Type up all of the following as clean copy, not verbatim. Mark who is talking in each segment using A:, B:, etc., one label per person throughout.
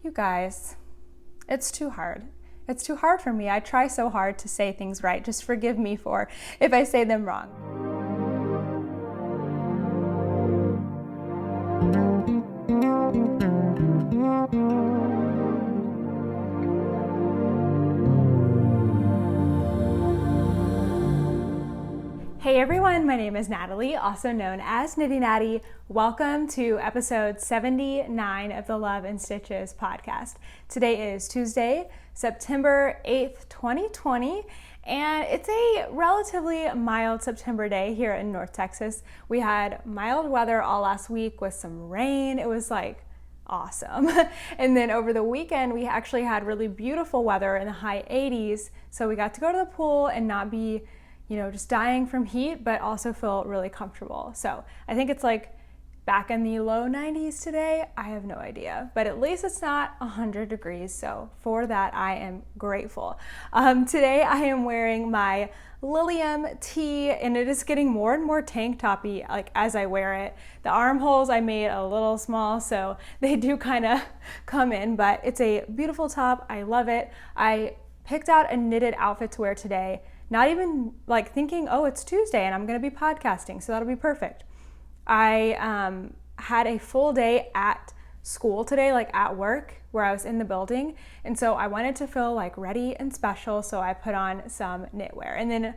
A: You guys, it's too hard. It's too hard for me. I try so hard to say things right. Just forgive me for if I say them wrong. Hey everyone, my name is Natalie, also known as Knitty Natty. Welcome to episode 79 of the Love and Stitches podcast. Today is Tuesday, September 8th, 2020, and it's a relatively mild September day here in North Texas. We had mild weather all last week with some rain. It was like awesome. And then over the weekend, we actually had really beautiful weather in the high 80s. So we got to go to the pool and not be just dying from heat, but also feel really comfortable. So I think it's like back in the low 90s today. I have no idea, but at least it's not 100 degrees. So for that, I am grateful. Today I am wearing my Lilium tee, and it is getting more and more tank toppy like as I wear it. The armholes I made a little small, so they do kind of come in, but it's a beautiful top. I love it. I picked out a knitted outfit to wear today. Not even like thinking, oh, it's Tuesday and I'm going to be podcasting, so that'll be perfect. I had a full day at school today, like at work, where I was in the building. And so I wanted to feel like ready and special, so I put on some knitwear. And then,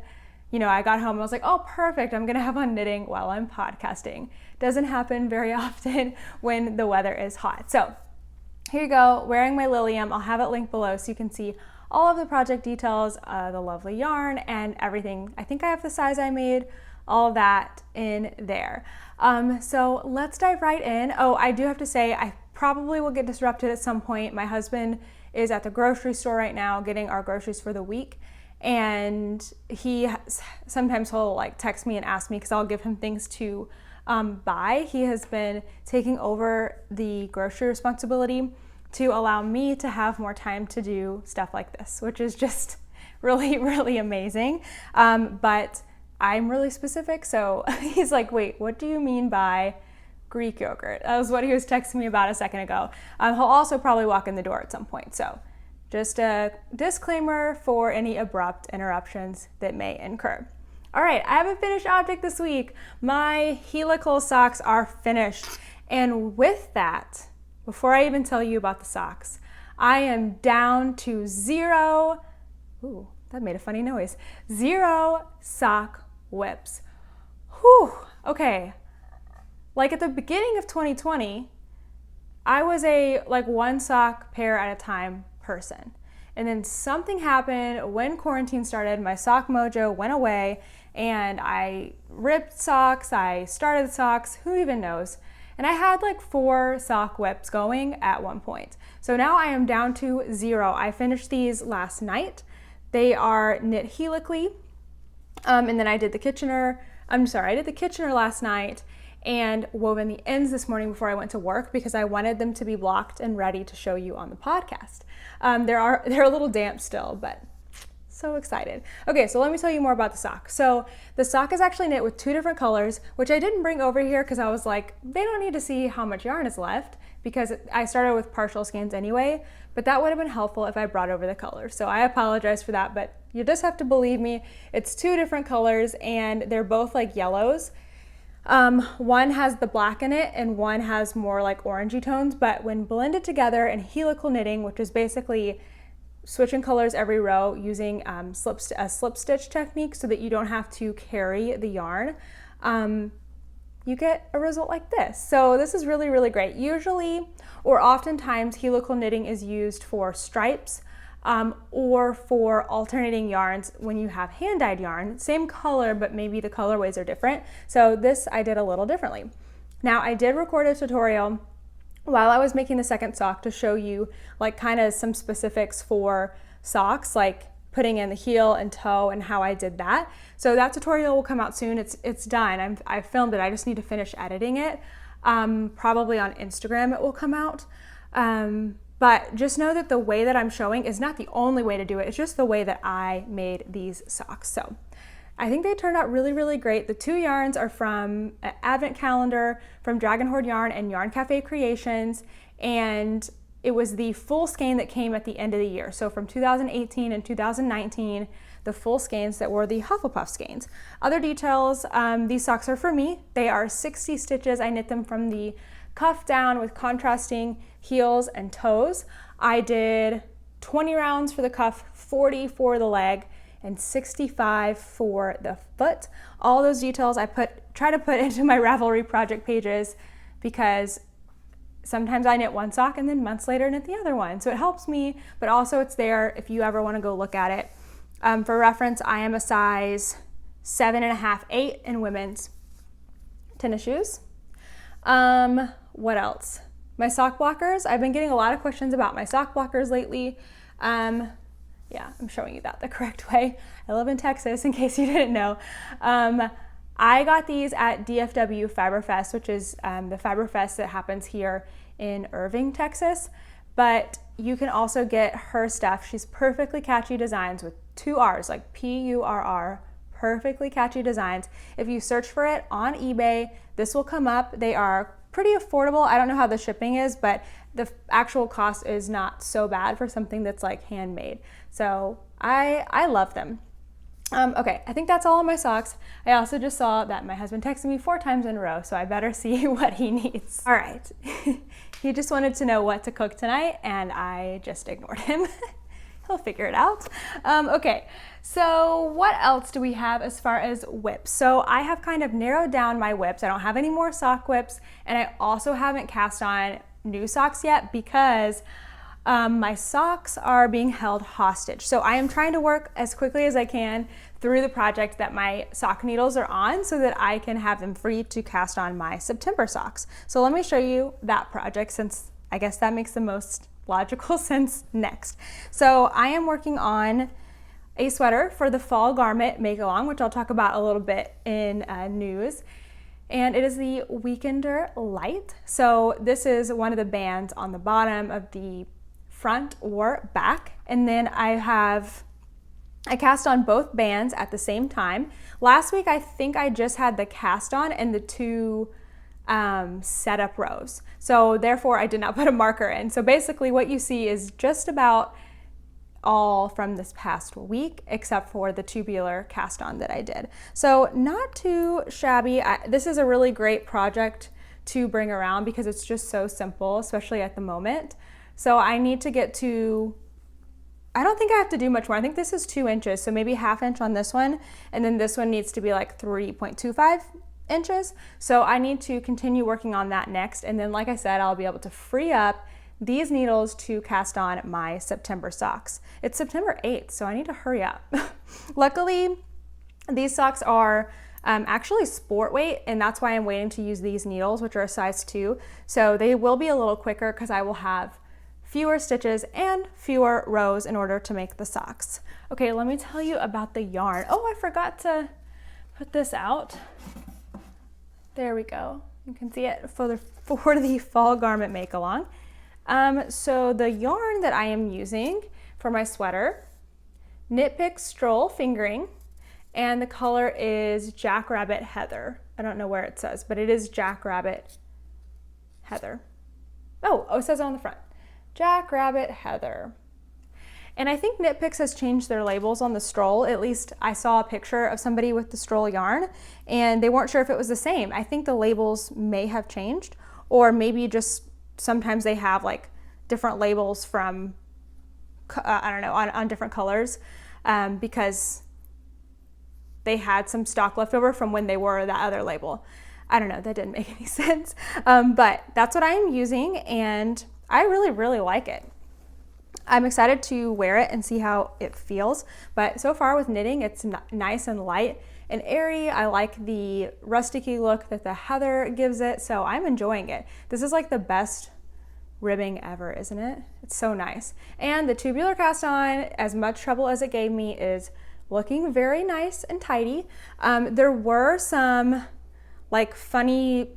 A: I got home and I was like, oh, perfect. I'm going to have on knitting while I'm podcasting. Doesn't happen very often when the weather is hot. So here you go, wearing my Lilium. I'll have it linked below so you can see all of the project details, the lovely yarn and everything. I think I have the size I made, all of that in there. So let's dive right in. Oh, I do have to say, I probably will get disrupted at some point. My husband is at the grocery store right now getting our groceries for the week. And sometimes he'll like text me and ask me because I'll give him things to buy. He has been taking over the grocery responsibility to allow me to have more time to do stuff like this, which is just really, really amazing. But I'm really specific, so he's like, wait, what do you mean by Greek yogurt? That was what he was texting me about a second ago. He'll also probably walk in the door at some point, so just a disclaimer for any abrupt interruptions that may incur. All right, I have a finished object this week. My Helical Socks are finished, and with that, before I even tell you about the socks, I am down to zero, ooh, that made a funny noise, 0 sock whips. Whew, okay. Like at the beginning of 2020, I was a one sock pair at a time person. And then something happened when quarantine started, my sock mojo went away and I ripped socks, I started socks, who even knows? And I had 4 sock whips going at one point. So now I am down to 0. I finished these last night. They are knit helically. And then I did the Kitchener last night and woven the ends this morning before I went to work because I wanted them to be blocked and ready to show you on the podcast. They're a little damp still, but so excited. Okay, so let me tell you more about the sock. So the sock is actually knit with 2 different colors, which I didn't bring over here because I was like, they don't need to see how much yarn is left because I started with partial skeins anyway, but that would have been helpful if I brought over the colors. So I apologize for that, but you just have to believe me. It's 2 different colors and they're both like yellows. One has the black in it and one has more like orangey tones, but when blended together in helical knitting, which is basically switching colors every row using a slip stitch technique so that you don't have to carry the yarn, you get a result like this. So this is really, really great. Usually, or oftentimes, helical knitting is used for stripes or for alternating yarns when you have hand-dyed yarn. Same color, but maybe the colorways are different. So this I did a little differently. Now I did record a tutorial while I was making the second sock to show you kind of some specifics for socks, like putting in the heel and toe and how I did that. So that tutorial will come out soon. It's done. I filmed it. I just need to finish editing it. Probably on Instagram it will come out. But just know that the way that I'm showing is not the only way to do it. It's just the way that I made these socks. So I think they turned out really, really great. The 2 yarns are from Advent Calendar, from Dragon Horde Yarn and Yarn Cafe Creations. And it was the full skein that came at the end of the year. So from 2018 and 2019, the full skeins that were the Hufflepuff skeins. Other details, these socks are for me. They are 60 stitches. I knit them from the cuff down with contrasting heels and toes. I did 20 rounds for the cuff, 40 for the leg, and 65 for the foot. All those details I try to put into my Ravelry project pages, because sometimes I knit one sock and then months later knit the other one. So it helps me, but also it's there if you ever want to go look at it. For reference, I am a size 7.5, 8 in women's tennis shoes. What else? My sock blockers. I've been getting a lot of questions about my sock blockers lately. Yeah, I'm showing you that the correct way. I live in Texas, in case you didn't know. I got these at DFW Fiberfest, which is the Fiberfest that happens here in Irving, Texas. But you can also get her stuff. She's perfectly catchy designs with 2 R's, like P-U-R-R, perfectly catchy designs. If you search for it on eBay, this will come up. They are pretty affordable. I don't know how the shipping is, but the actual cost is not so bad for something that's like handmade. So I love them. Okay, I think that's all of my socks. I also just saw that my husband texted me 4 times in a row, so I better see what he needs. All right, he just wanted to know what to cook tonight, and I just ignored him. He'll figure it out. Okay, so what else do we have as far as whips? So I have kind of narrowed down my whips. I don't have any more sock whips, and I also haven't cast on new socks yet because my socks are being held hostage. So I am trying to work as quickly as I can through the project that my sock needles are on so that I can have them free to cast on my September socks. So let me show you that project, since I guess that makes the most logical sense next. So I am working on a sweater for the fall garment make along, which I'll talk about a little bit in news. And it is the Weekender Light. So this is one of the bands on the bottom of the front or back. And then I cast on both bands at the same time. Last week, I think I just had the cast on and the 2 setup rows. So therefore I did not put a marker in. So basically what you see is just about all from this past week, except for the tubular cast on that I did. So not too shabby. This is a really great project to bring around because it's just so simple, especially at the moment. So I need to get to, I don't think I have to do much more. I think this is 2 inches, so maybe 1/2 inch on this one, and then this one needs to be like 3.25 inches. So I need to continue working on that next, and then like I said, I'll be able to free up these needles to cast on my September socks. It's September 8th, so I need to hurry up. Luckily, these socks are actually sport weight, and that's why I'm waiting to use these needles, which are a size 2. So they will be a little quicker because I will have fewer stitches and fewer rows in order to make the socks. Okay, let me tell you about the yarn. Oh, I forgot to put this out. There we go. You can see it for the fall garment make along. So the yarn that I am using for my sweater, Knit Pick Stroll Fingering, and the color is Jackrabbit Heather. I don't know where it says, but it is Jackrabbit Heather. Oh, it says it on the front. Jackrabbit Heather. And I think Knit Picks has changed their labels on the stroll. At least I saw a picture of somebody with the stroll yarn and they weren't sure if it was the same. I think the labels may have changed, or maybe just sometimes they have like different labels from, I don't know, on different colors because they had some stock left over from when they were that other label. I don't know, that didn't make any sense. But that's what I am using and I really, really like it. I'm excited to wear it and see how it feels, but so far with knitting, it's nice and light and airy. I like the rusticy look that the heather gives it, so I'm enjoying it. This is like the best ribbing ever, isn't it? It's so nice. And the tubular cast on, as much trouble as it gave me, is looking very nice and tidy. There were some like funny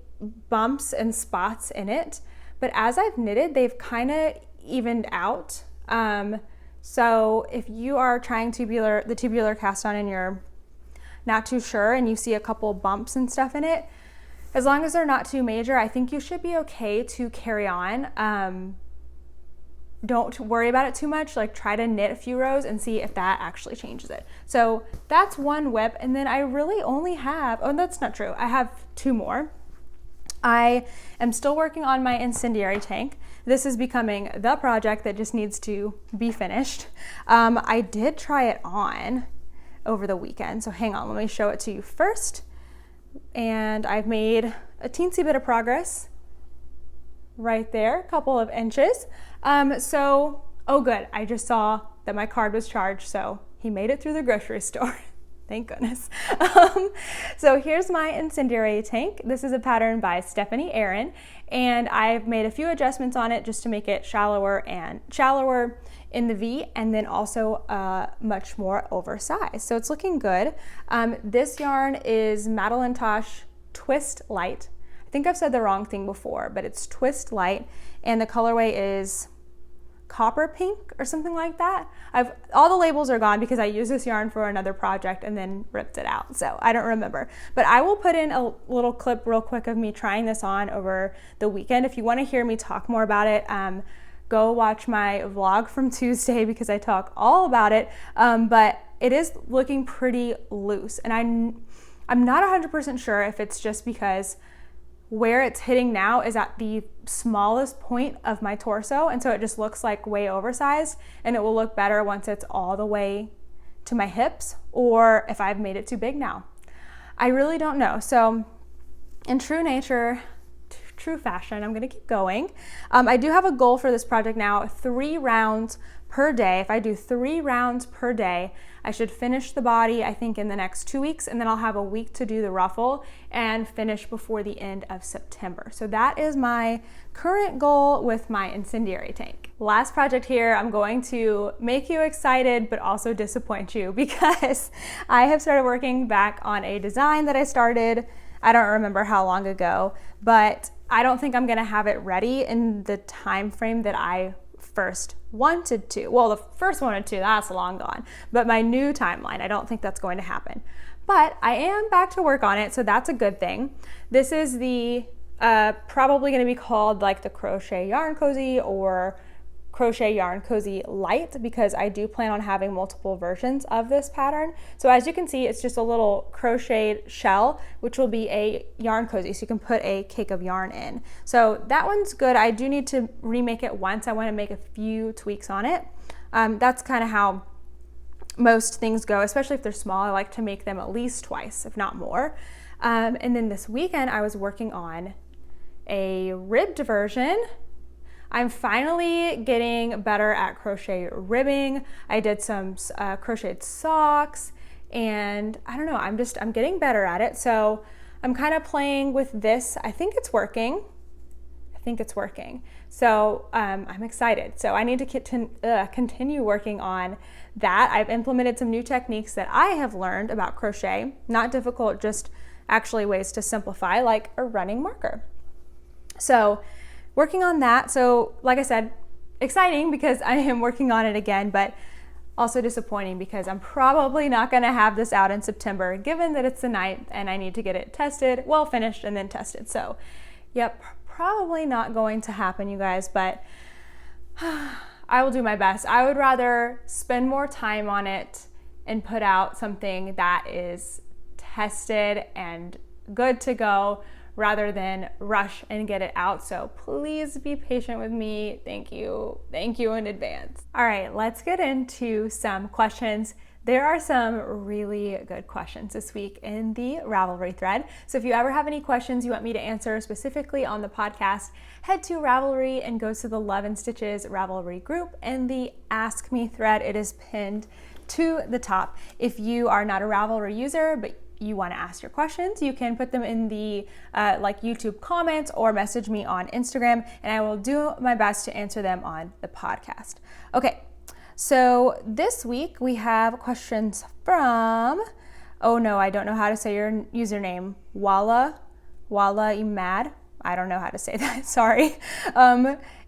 A: bumps and spots in it, but as I've knitted, they've kind of evened out. So if you are trying the tubular cast on and you're not too sure and you see a couple bumps and stuff in it, as long as they're not too major, I think you should be okay to carry on. don't worry about it too much. Like try to knit a few rows and see if that actually changes it. So that's one whip. And then I really only have, oh, that's not true. I have 2 more. I am still working on my Incendiary Tank. This is becoming the project that just needs to be finished. I did try it on over the weekend. So hang on, let me show it to you first. And I've made a teensy bit of progress right there, a couple of inches. Oh good, I just saw that my card was charged, so he made it through the grocery store. Thank goodness. So here's my Incendiary Tank. This is a pattern by Stephanie Aaron, and I've made a few adjustments on it just to make it shallower in the V, and then also much more oversized. So it's looking good. This yarn is Madeline Tosh Twist Light. I think I've said the wrong thing before, but it's Twist Light, and the colorway is Copper Pink or something like that. All the labels are gone because I used this yarn for another project and then ripped it out, so I don't remember. But I will put in a little clip real quick of me trying this on over the weekend. If you want to hear me talk more about it, go watch my vlog from Tuesday because I talk all about it. But it is looking pretty loose, and I'm not 100% sure if it's just because where it's hitting now is at the smallest point of my torso, and so it just looks like way oversized, and it will look better once it's all the way to my hips, or if I've made it too big now. I really don't know. So in true fashion, I'm gonna keep going. I do have a goal for this project now, 3 rounds per day. If I do 3 rounds per day, I should finish the body, I think, in the next 2 weeks, and then I'll have a week to do the ruffle and finish before the end of September. So that is my current goal with my Incendiary Tank. Last project here, I'm going to make you excited but also disappoint you because I have started working back on a design that I started, I don't remember how long ago, but I don't think I'm gonna have it ready in the time frame that I first wanted to. Well, the first wanted to, that's long gone. But my new timeline, I don't think that's going to happen. But I am back to work on it, so that's a good thing. This is the probably going to be called like the Crochet Yarn Cozy or Crochet Yarn Cozy Light, because I do plan on having multiple versions of this pattern. So as you can see, it's just a little crocheted shell, which will be a yarn cozy, so you can put a cake of yarn in. So that one's good. I do need to remake it once. I want to make a few tweaks on it. That's kind of how most things go, especially if they're small. I like to make them at least twice, if not more. And then this weekend I was working on a ribbed version. I'm finally getting better at crochet ribbing. I did some crocheted socks, and I don't know, I'm getting better at it. So I'm kind of playing with this. I think it's working. So I'm excited. So I need to continue working on that. I've implemented some new techniques that I have learned about crochet. Not difficult, just actually ways to simplify, like a running marker. So working on that. So like I said, exciting because I am working on it again, but also disappointing because I'm probably not going to have this out in September, given that it's the 9th and I need to get it tested, well, finished and then tested. So yep, probably not going to happen, you guys, but I will do my best. I would rather spend more time on it and put out something that is tested and good to go, rather than rush and get it out. So please be patient with me. Thank you in advance. All right, let's get into some questions. There are some really good questions this week in the Ravelry thread. So if you ever have any questions you want me to answer specifically on the podcast, head to Ravelry and go to the Love and Stitches Ravelry group and the Ask Me thread. It is pinned to the top. If you are not a Ravelry user, but you want to ask your questions, you can put them in the like YouTube comments or message me on Instagram, and I will do my best to answer them on the podcast. Okay, so this week we have questions from, oh no, I don't know how to say your username, Walla Imad. I don't know how to say that, sorry.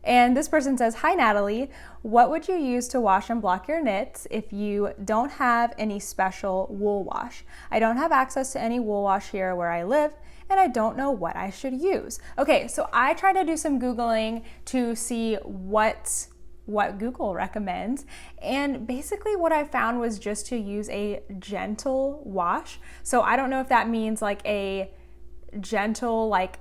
A: And this person says, hi Natalie, what would you use to wash and block your knits if you don't have any special wool wash? I don't have access to any wool wash here where I live, and I don't know what I should use. Okay, so I tried to do some Googling to see what what Google recommends. And basically what I found was just to use a gentle wash. So I don't know if that means like a gentle, like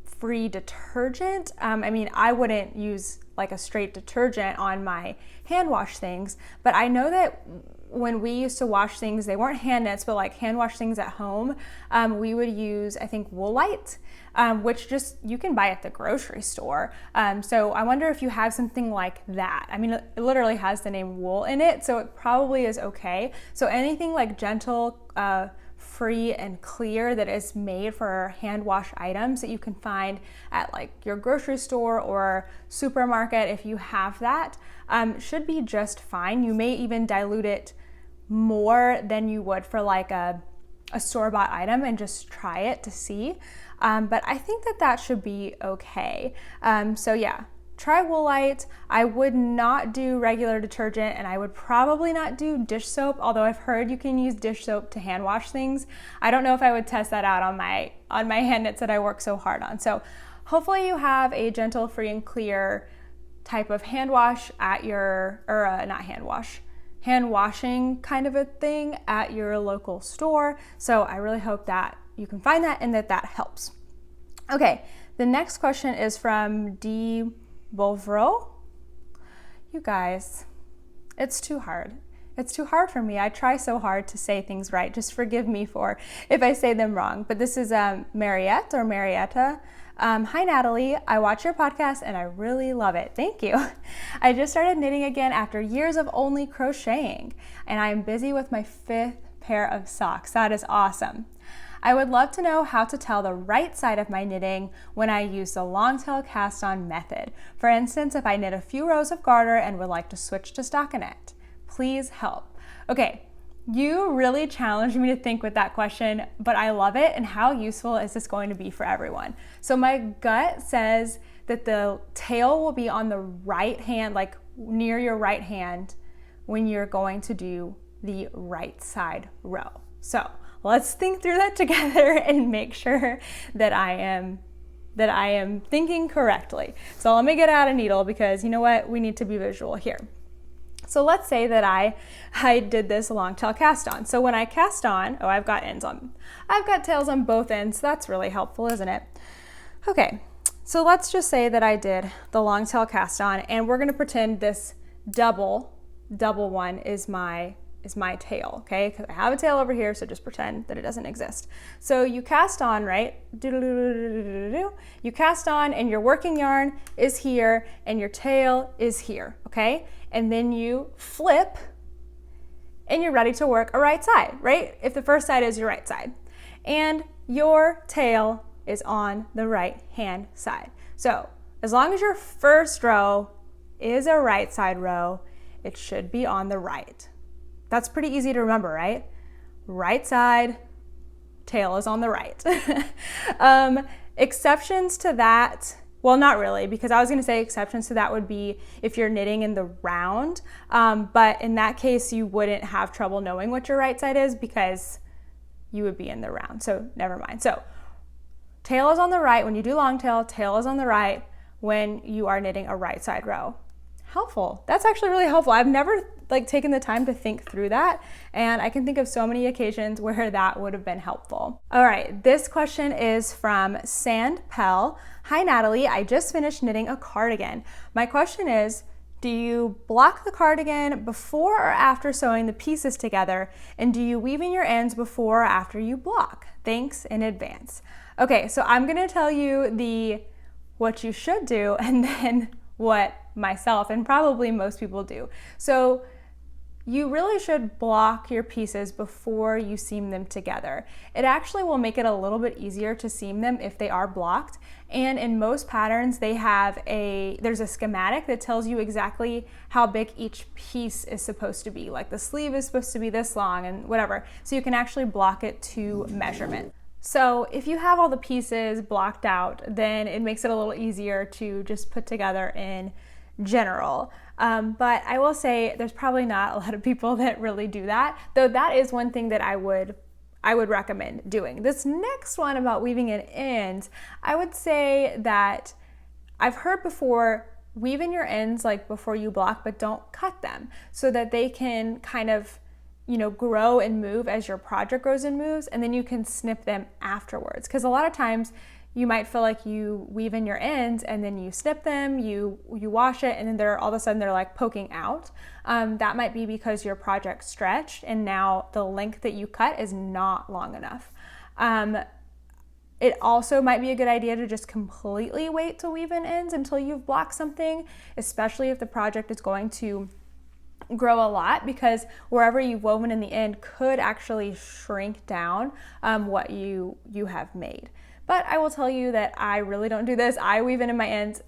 A: free detergent. I mean, I wouldn't use like a straight detergent on my hand wash things, but I know that when we used to wash things, they weren't hand knits, but like hand wash things at home, we would use, I think, Woolite, which just you can buy at the grocery store. So I wonder if you have something like that. I mean, it literally has the name wool in it, so it probably is okay. So anything like gentle, free and clear that is made for hand wash items that you can find at like your grocery store or supermarket, if you have that, should be just fine. You may even dilute it more than you would for like a store-bought item and just try it to see. But I think that should be okay. So yeah, try Woolite. I would not do regular detergent, and I would probably not do dish soap, although I've heard you can use dish soap to hand wash things. I don't know if I would test that out on my hand knits that I work so hard on. So hopefully you have a gentle, free and clear type of hand wash at your, or not hand wash, hand washing kind of a thing at your local store. So I really hope that you can find that and that helps. Okay, the next question is from D. Bovro. You guys, it's too hard. It's too hard for me. I try so hard to say things right. Just forgive me for if I say them wrong. But this is Mariette or Marietta. Hi Natalie, I watch your podcast and I really love it. Thank you. I just started knitting again after years of only crocheting, and I am busy with my 5th pair of socks. That is awesome. I would love to know how to tell the right side of my knitting when I use the long tail cast on method. For instance, if I knit a few rows of garter and would like to switch to stockinette. Please help. Okay, you really challenged me to think with that question, but I love it. And how useful is this going to be for everyone? So my gut says that the tail will be on the right hand, like near your right hand, when you're going to do the right side row. So let's think through that together and make sure that I am thinking correctly. So let me get out a needle, because you know what? We need to be visual here. So let's say that I did this long tail cast on. So when I cast on, I've got tails on both ends. That's really helpful, isn't it? Okay, so let's just say that I did the long tail cast on, and we're gonna pretend this double one is my tail, okay? Because I have a tail over here, so just pretend that it doesn't exist. So you cast on, right? You cast on, and your working yarn is here, and your tail is here, okay? And then you flip, and you're ready to work a right side, right? If the first side is your right side. And your tail is on the right hand side. So as long as your first row is a right side row, it should be on the right. That's pretty easy to remember, right? Right side, tail is on the right. Exceptions to that, well, not really, because I was gonna say exceptions to that would be if you're knitting in the round, but in that case, you wouldn't have trouble knowing what your right side is because you would be in the round, so never mind. So tail is on the right when you do long tail, tail is on the right when you are knitting a right side row. Helpful. That's actually really helpful. I've never taken the time to think through that, and I can think of so many occasions where that would have been helpful. All right, this question is from Sand Pell. Hi Natalie, I just finished knitting a cardigan. My question is, do you block the cardigan before or after sewing the pieces together, and do you weave in your ends before or after you block? Thanks in advance. Okay, so I'm gonna tell you what you should do, and then what myself and probably most people do. So you really should block your pieces before you seam them together. It actually will make it a little bit easier to seam them if they are blocked. And in most patterns, there's a schematic that tells you exactly how big each piece is supposed to be. Like the sleeve is supposed to be this long and whatever. So you can actually block it to measurement. So if you have all the pieces blocked out, then it makes it a little easier to just put together in general. But I will say there's probably not a lot of people that really do that, though that is one thing that I would recommend doing. This next one about weaving in ends, I would say that I've heard before weave in your ends like before you block, but don't cut them, so that they can kind of, you know, grow and move as your project grows and moves, and then you can snip them afterwards. Because a lot of times you might feel like you weave in your ends and then you snip them, you wash it, and then they're all of a sudden they're like poking out. That might be because your project stretched and now the length that you cut is not long enough. It also might be a good idea to just completely wait to weave in ends until you've blocked something, especially if the project is going to grow a lot, because wherever you've woven in the end could actually shrink down what you have made. But I will tell you that I really don't do this. I weave in my ends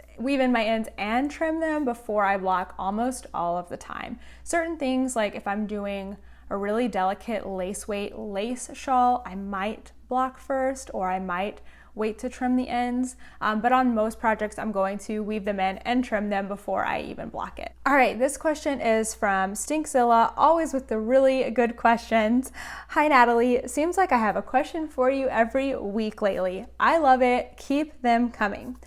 A: and trim them before I block almost all of the time. Certain things, like if I'm doing a really delicate lace weight lace shawl, I might block first, or I might wait to trim the ends. But on most projects, I'm going to weave them in and trim them before I even block it. All right, this question is from Stinkzilla, always with the really good questions. Hi, Natalie. Seems like I have a question for you every week lately. I love it. Keep them coming.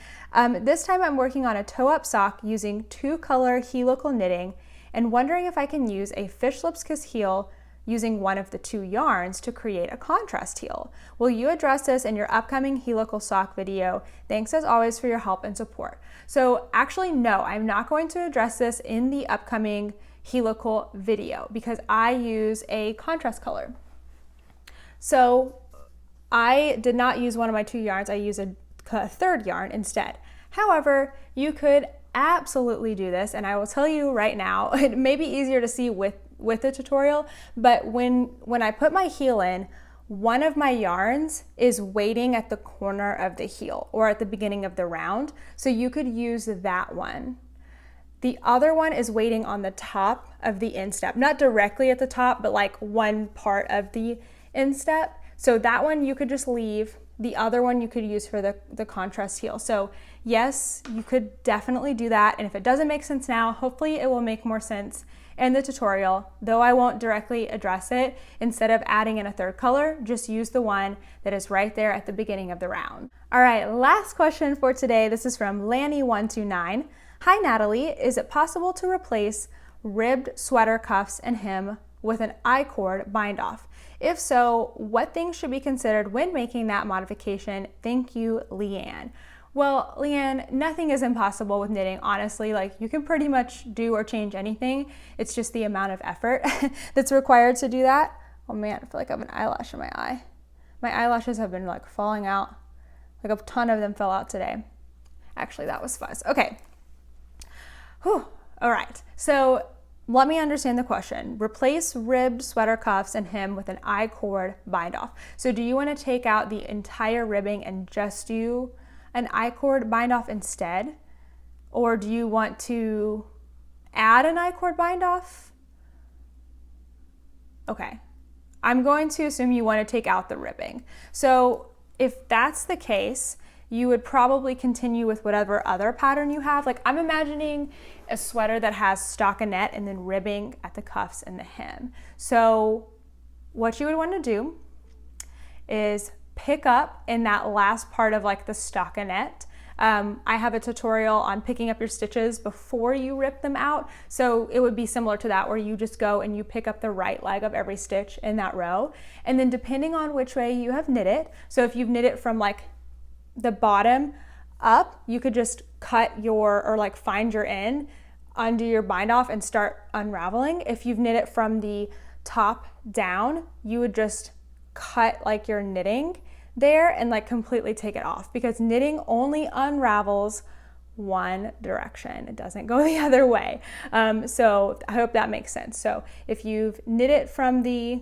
A: This time I'm working on a toe-up sock using 2-color helical knitting and wondering if I can use a fish lips kiss heel using one of the 2 yarns to create a contrast heel. Will you address this in your upcoming helical sock video? Thanks as always for your help and support. So actually, no, I'm not going to address this in the upcoming helical video because I use a contrast color. So I did not use one of my 2 yarns, I used a 3rd yarn instead. However, you could absolutely do this, and I will tell you right now, it may be easier to see with the tutorial, but when I put my heel in, one of my yarns is waiting at the corner of the heel or at the beginning of the round, so you could use that one. The other one is waiting on the top of the instep, not directly at the top, but like one part of the instep. So that one you could just leave. The other one you could use for the contrast heel. So yes, you could definitely do that. And if it doesn't make sense now, hopefully it will make more sense in the tutorial, though I won't directly address it. Instead of adding in a 3rd color, just use the one that is right there at the beginning of the round. All right, last question for today. This is from Lanny129. Hi, Natalie. Is it possible to replace ribbed sweater cuffs and hem with an I-cord bind off? If so, what things should be considered when making that modification? Thank you, Leanne. Well, Leanne, nothing is impossible with knitting, honestly. Like, you can pretty much do or change anything. It's just the amount of effort that's required to do that. Oh man, I feel like I have an eyelash in my eye. My eyelashes have been like falling out. Like a ton of them fell out today. Actually, that was fuzz. Okay. Whew. All right. So let me understand the question. Replace ribbed sweater cuffs and hem with an I-cord bind off. So do you want to take out the entire ribbing and just do an I-cord bind off instead? Or do you want to add an I-cord bind off? Okay. I'm going to assume you want to take out the ribbing. So if that's the case, you would probably continue with whatever other pattern you have. Like, I'm imagining a sweater that has stockinette and then ribbing at the cuffs and the hem. So what you would want to do is pick up in that last part of like the stockinette. I have a tutorial on picking up your stitches before you rip them out. So it would be similar to that, where you just go and you pick up the right leg of every stitch in that row. And then depending on which way you have knit it, so if you've knit it from like the bottom up, you could just cut or like find your end, undo your bind off and start unraveling. If you've knit it from the top down, you would just cut like your knitting there and like completely take it off, because knitting only unravels one direction. It doesn't go the other way. So I hope that makes sense. So if you've knit it from the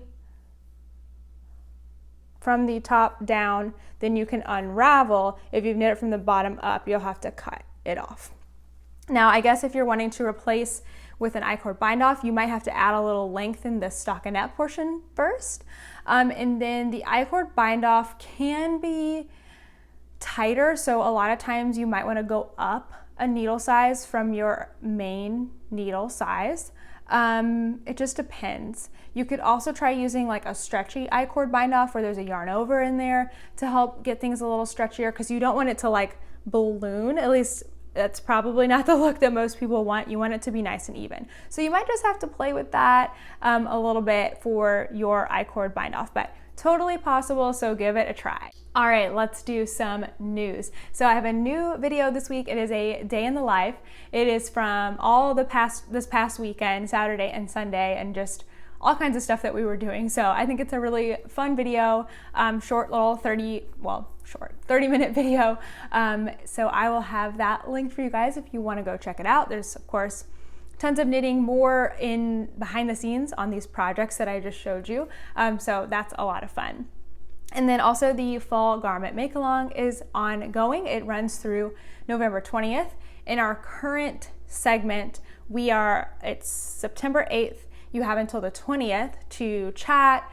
A: top down, then you can unravel. If you've knit it from the bottom up, you'll have to cut it off. Now, I guess if you're wanting to replace with an I-cord bind off, you might have to add a little length in the stockinette portion first. And then the I-cord bind off can be tighter. So a lot of times you might want to go up a needle size from your main needle size. It just depends. You could also try using like a stretchy I-cord bind off where there's a yarn over in there to help get things a little stretchier, because you don't want it to like balloon. At least that's probably not the look that most people want. You want it to be nice and even. So you might just have to play with that a little bit for your I-cord bind off, but totally possible, so give it a try. All right, let's do some news. So I have a new video this week. It is a day in the life. It is from this past weekend, Saturday and Sunday, and just all kinds of stuff that we were doing. So I think it's a really fun video, short little 30-minute video. So I will have that linked for you guys if you want to go check it out. There's of course tons of knitting more in behind the scenes on these projects that I just showed you. So that's a lot of fun. And then also the fall garment make along is ongoing. It runs through November 20th. In our current segment, it's September 8th. You have until the 20th to chat,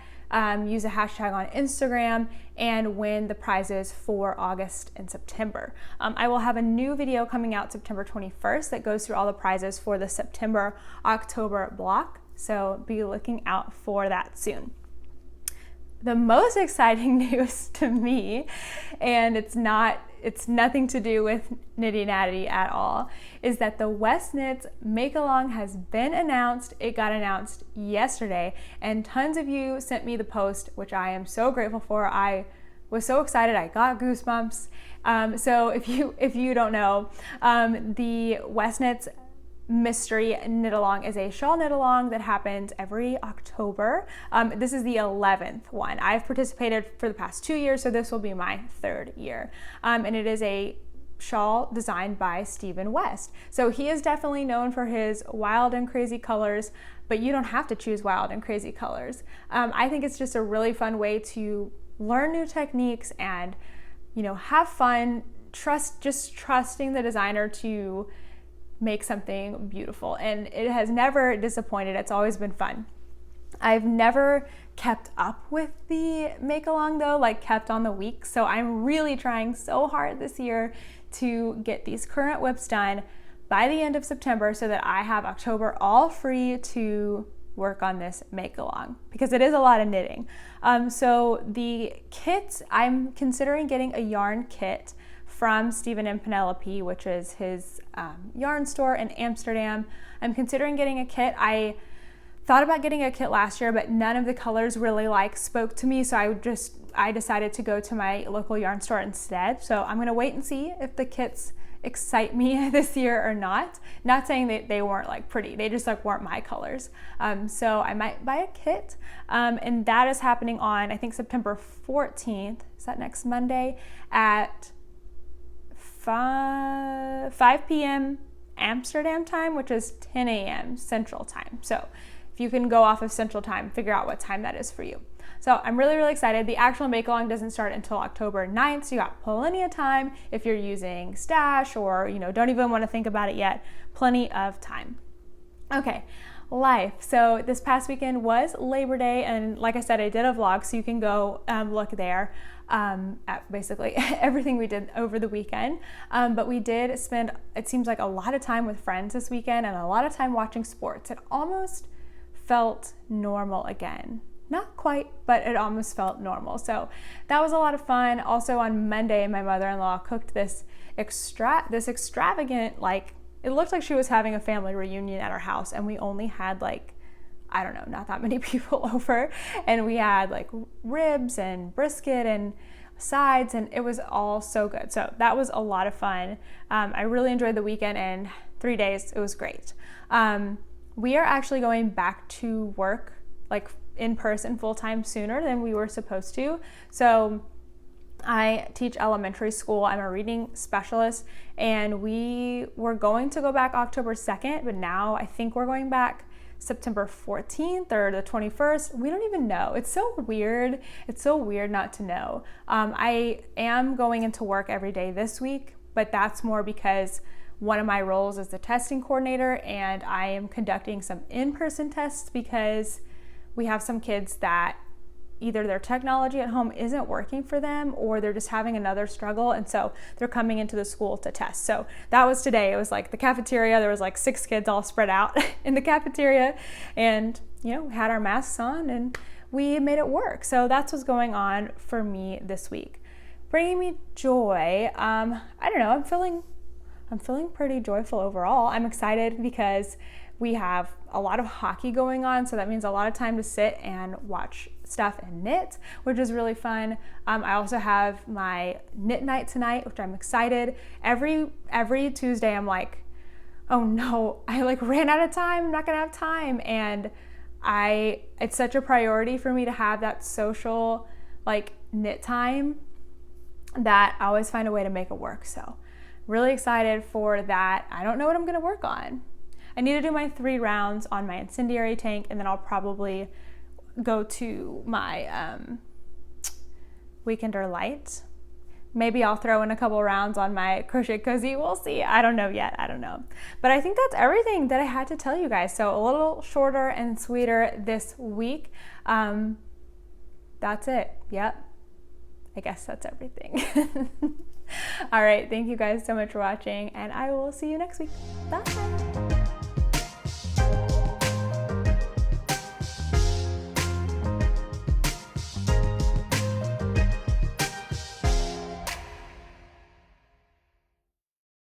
A: use a hashtag on Instagram, and win the prizes for August and September. I will have a new video coming out September 21st that goes through all the prizes for the September-October block, so be looking out for that soon. The most exciting news to me, and it's nothing to do with Knitty Natty at all, is that the West Knits Make-Along has been announced. It got announced yesterday, and tons of you sent me the post, which I am so grateful for. I was so excited, I got goosebumps. So if you don't know, the West Knits Mystery Knit Along is a shawl knit along that happens every October. This is the 11th one. I've participated for the past 2 years, so this will be my 3rd year. And it is a shawl designed by Stephen West. So he is definitely known for his wild and crazy colors, but you don't have to choose wild and crazy colors. I think it's just a really fun way to learn new techniques and, have fun, trusting the designer to make something beautiful, and it has never disappointed. It's always been fun. I've never kept up with the make along though, like kept on the weeks, so I'm really trying so hard this year to get these current whips done by the end of September so that I have October all free to work on this make along, because it is a lot of knitting. So the kits, I'm considering getting a yarn kit from Stephen and Penelope, which is his yarn store in Amsterdam. I'm considering getting a kit. I thought about getting a kit last year, but none of the colors really spoke to me, so I decided to go to my local yarn store instead. So I'm gonna wait and see if the kits excite me this year or not. Not saying that they weren't pretty, they just weren't my colors. So I might buy a kit, and that is happening on, I think, September 14th. Is that next Monday at 5 p.m. Amsterdam time, which is 10 a.m. Central time. So if you can go off of Central time, figure out what time that is for you. So I'm really, really excited. The actual make-along doesn't start until October 9th, so you got plenty of time if you're using Stash or, don't even want to think about it yet. Plenty of time. Okay, life. So this past weekend was Labor Day, and like I said, I did a vlog, so you can go look there at basically everything we did over the weekend. But we did spend, it seems like, a lot of time with friends this weekend and a lot of time watching sports. It almost felt normal again. Not quite, but it almost felt normal. So that was a lot of fun. Also on Monday, my mother-in-law cooked this extravagant, it looked like she was having a family reunion at our house, and we only had I don't know, not that many people over, and we had ribs and brisket and sides, and it was all so good. So that was a lot of fun. I really enjoyed the weekend, and 3 days, it was great. We are actually going back to work in person full-time sooner than we were supposed to. So I teach elementary school. I'm a reading specialist, and we were going to go back October 2nd, but now I think we're going back September 14th or the 21st. We don't even know. It's so weird. It's so weird not to know. I am going into work every day this week, but that's more because one of my roles is the testing coordinator, and I am conducting some in-person tests because we have some kids that either their technology at home isn't working for them, or they're just having another struggle, and so they're coming into the school to test. So that was today. It was the cafeteria. There was 6 kids all spread out in the cafeteria, and we had our masks on and we made it work. So that's what's going on for me this week. Bringing me joy. I don't know. I'm I'm feeling pretty joyful overall. I'm excited because we have a lot of hockey going on, so that means a lot of time to sit and watch stuff and knit, which is really fun. I also have my knit night tonight, which I'm excited. Every Tuesday I'm like, oh no, I like ran out of time, I'm not gonna have time. And it's such a priority for me to have that social like knit time that I always find a way to make it work. So really excited for that. I don't know what I'm gonna work on. I need to do my 3 rounds on my Incendiary Tank, and then I'll probably go to my Weekender Light. Maybe I'll throw in a couple rounds on my Crochet Cozy. We'll see. I don't know yet. I don't know. But I think that's everything that I had to tell you guys. So a little shorter and sweeter this week. That's it. Yep. I guess that's everything. All right. Thank you guys so much for watching, and I will see you next week. Bye.